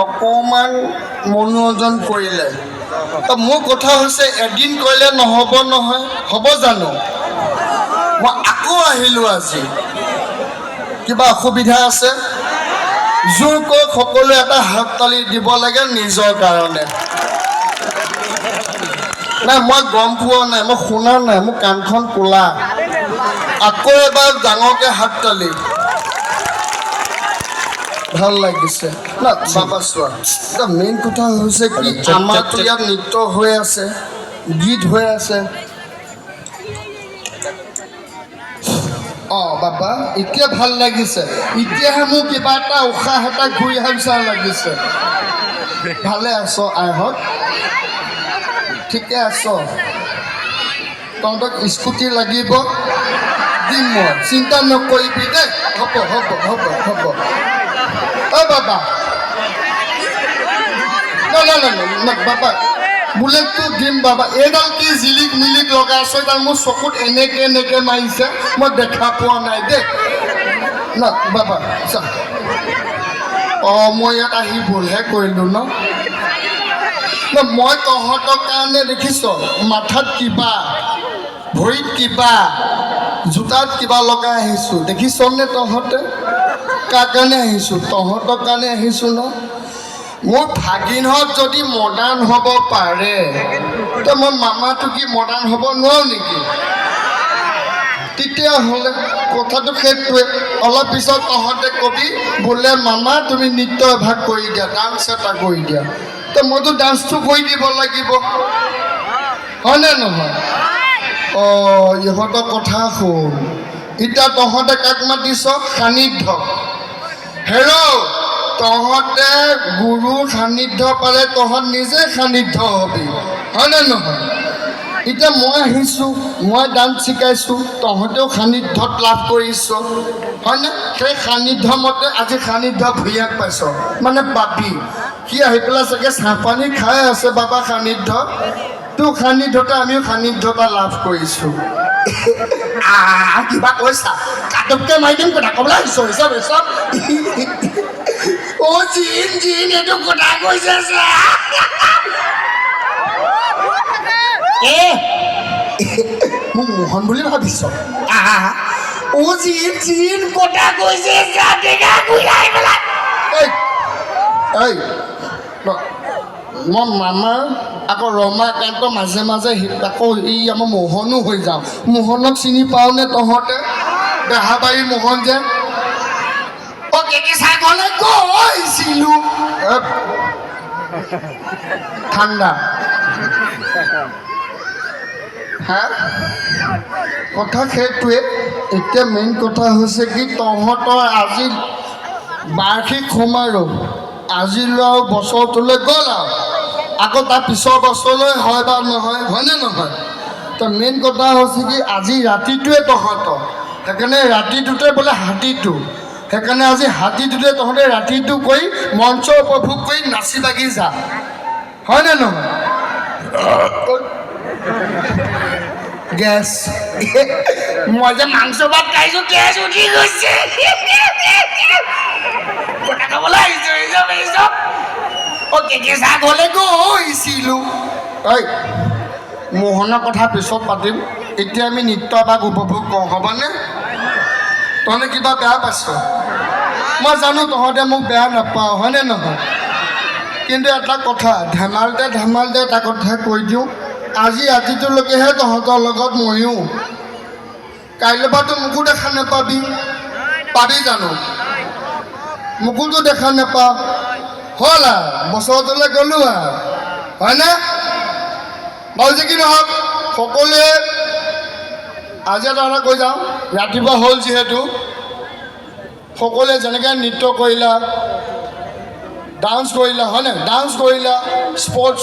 অকণমান মনোৰঞ্জন কৰিলে। মোৰ কথা হৈছে এদিন কৰিলে নহ'ব নহয়, হ'ব জানো? মই আকৌ আহিলোঁ আজি, কিবা অসুবিধা আছে? জোৰকৈ সকলোৱে এটা হাত তালি দিব লাগে নিজৰ কাৰণে। নাই মই গম পোৱা নাই, মই শুনা নাই, মোৰ কাণখন কোলা। আকৌ এবাৰ ডাঙৰকৈ হাত তালি। ভাল লাগিছে না বাবা। চোৱা, এতিয়া মেইন কথা হৈছে কি, আমাৰতো ইয়াত নৃত্য হৈ আছে, গীত হৈ আছে। অঁ বাবা, এতিয়া ভাল লাগিছে। এতিয়াহে মোৰ কিবা এটা উশাহ এটা ঘূৰি অহা নিচিনা লাগিছে। ভালে আছ আইহঁত? ঠিকে আছ? তহঁতক স্কুটি লাগিব? দিম মই, চিন্তা নকৰিবি দেই। হ'ব হ'ব হ'ব হ'ব। অ' বাবা, বাবা বুলেটটো দিম বাবা। এইডাল কি জিলিক মিলিক লগাইছ? এইডাল মোৰ চকুত এনেকৈ এনেকৈ মাৰিছে, মই দেখা পোৱা নাই দেই। ন বাবা চা, অঁ মই ইয়াত আহি ভুলহে কৰিলোঁ ন। মই তহঁতৰ কাৰণে দেখিছ, মাথাত কিবা, ভৰিত কিবা, জোতাত কিবা লগাই আহিছোঁ, দেখিছনে তহঁতে? কাৰ কাৰণে আহিছোঁ? তহঁতৰ কাৰণে আহিছোঁ ন। মোৰ ভাগিনহঁত যদি মডাৰ্ণ হ'ব পাৰে, তো মই মামাটো কি মডাৰ্ণ হ'ব নোৱাৰোঁ নেকি? তেতিয়াহ'লে কথাটো সেইটোৱে। অলপ পিছত তহঁতে কবি বোলে মামা তুমি নৃত্য এভাগ কৰি দিয়া, ডান্স এটা কৰি দিয়া। তো মইতো ডান্সটো কৰি দিব লাগিব, হয়নে নহয়? অঁ ইহঁতৰ কথা শুন। এতিয়া তহঁতে কাক মাতিছ? সান্নিধ্য। হেৰ' তহঁতে গুৰুৰ সান্নিধ্য পালে তহঁত নিজে সান্নিধ্য হবি, হয়নে নহয়? এতিয়া মই আহিছোঁ, মই ডান্স শিকাইছোঁ, তহঁতেও সান্নিধ্যত লাভ কৰিছ, হয়নে? সেই সান্নিধ্য মতে আজি সান্নিধ্য ভূঞাক পাইছ, মানে পাপি। সি আহি পেলাই চাগে চাহপানী খাই আছে বাবা সান্নিধ্য। তোৰ সান্নিধ্যতে আমিও সান্নিধ্যতা লাভ কৰিছোঁ। কিবা কৈছা? কাটককৈ মাৰি দিম কথা ক'বলৈ আহিছোঁ। চব অ' জিন জিন এইটো কথা কৈছে। মোক মোহন বুলি ভাবিছ? অ' জিন জিন কথা কৈছে। মই মামা আকৌ ৰমাকান্ত মাজে মাজে আকৌ এই আমাৰ মোহনো হৈ যাওঁ। মোহনক চিনি পাওঁনে তহঁতে? বেহাবাৰী মোহন যে গৈছিলোঁ। ঠাণ্ডা হা কথা সেইটোৱে। এতিয়া মেইন কথা হৈছে কি, তহঁতৰ আজি বাৰ্ষিক সমাৰোহ আজিলৈ আৰু বছৰটোলৈ গ'ল আৰু আকৌ তাৰ পিছৰ বছৰলৈ হয় বা নহয়, হয়নে নহয়? তো মেইন কথা হৈছে কি, আজি ৰাতিটোৱে তহঁতৰ, সেইকাৰণে ৰাতিটোতে বোলে হাতীটো, সেইকাৰণে আজি হাতীটোতে তহঁতে ৰাতিটো কৰি মঞ্চ উপভোগ কৰি নাচি বাগি যা, হয়নে নহয়? গেছ মই যে মাংস ভাত খাইছোঁ, গেছ উঠি গৈছে। কথা ক'বলৈ আহিছোঁ। কেঁচা গ'লে গৈছিলোঁ। ঐ মোহনৰ কথা পিছত পাতিম, এতিয়া আমি নৃত্য এভাগ উপভোগ কৰোঁ, হ'বনে? তহঁতে কিবা বেয়া পাইছ? মই জানো তহঁতে মোক বেয়া নাপাওঁ, হয়নে নহয়? কিন্তু এটা কথা, ধেমালতে এটা কথা কৈ দিওঁ, আজি ৰাতিটোলৈকেহে তহঁতৰ লগত ময়ো। কাইলৈ পৰাতো মোকো দেখা নাপাবি, পাবি জানো? মোকোতো দেখা নাপাওঁ। হ'ল আৰু বছৰটোলৈ গ'লোঁ আৰু, হয়নে? বাৰু যে কি নহওক, সকলোৱে আজি এটা কথা কৈ যাওঁ, ৰাতিপুৱা হ'ল যিহেতু সকলোৱে যেনেকৈ নৃত্য কৰিলা, ডান্স কৰিলা, হয়নে? ডান্স কৰিলা, স্পৰ্টছ।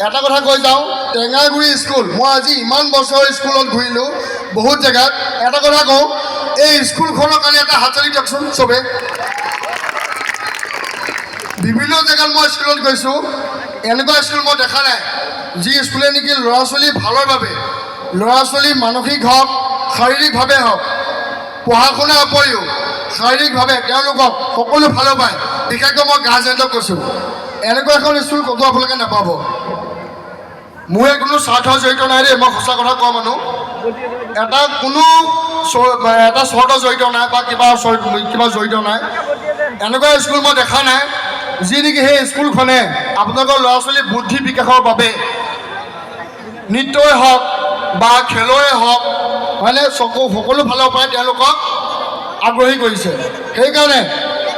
এটা কথা কৈ যাওঁ, টেঙাগুৰি স্কুল, মই আজি ইমান বছৰ স্কুলত ঘূৰিলোঁ বহুত জেগাত। এটা কথা কওঁ, এই স্কুলখনৰ কাৰণে এটা হাততালি দিয়কচোন চবে। বিভিন্ন জেগাত মই স্কুলত গৈছোঁ, এনেকুৱা স্কুল মই দেখা নাই যি স্কুলে নেকি ল'ৰা ছোৱালী ভালৰ বাবে, ল'ৰা ছোৱালী মানসিক হওক শাৰীৰিকভাৱে হওক, পঢ়া শুনাৰ উপৰিও শাৰীৰিকভাৱে তেওঁলোকক সকলো ফালৰ পৰাই বিশেষকৈ মই গাৰ্জেণ্টক কৈছোঁ এনেকুৱা এখন স্কুল ক'তো আপোনালোকে নাপাব মোৰ কোনো স্বাৰ্থ জড়িত নাই দেই মই সঁচা কথা কোৱা মানুহ এটা কোনো এটা চৰ্ত জড়িত নাই বা কিবা জড়িত নাই এনেকুৱা স্কুল মই দেখা নাই যি নেকি সেই স্কুলখনে আপোনালোকৰ ল'ৰা ছোৱালীৰ বুদ্ধি বিকাশৰ বাবে নৃত্যই হওক বা খেলই হওক মানে সকলো ফালৰ পৰাই তেওঁলোকক আগ্ৰহী কৰিছে সেইকাৰণে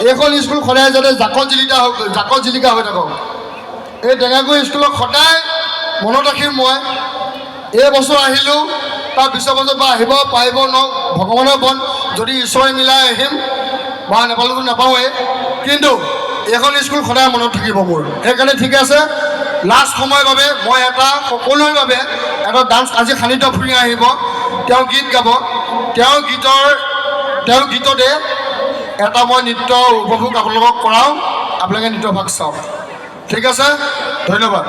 এইখন স্কুল সদায় যাতে জাকত জিলিকা হৈ থাকক এই টেঙাগুৰি স্কুলক সদায় মনত ৰাখিম মই এই বছৰ আহিলোঁ তাৰ পিছৰ বছৰ বা আহিব পাৰিব ন ভগৱানৰ বন যদি ঈশ্বৰে মিলাই আহিম বা নেপালতো নাপাওঁৱেই কিন্তু এইখন স্কুল সদায় মনত থাকিব মোৰ সেইকাৰণে ঠিক আছে লাষ্ট সময়ৰ বাবে মই এটা সকলোৰে বাবে এটা ডান্স আজি সানিত ফুৰি আহিব তেওঁ গীত গাব তেওঁৰ গীততে এটা মই নৃত্য উপভোগ আপোনালোকক কৰাওঁ আপোনালোকে নৃত্যভাগ চাওক ঠিক আছে ধন্যবাদ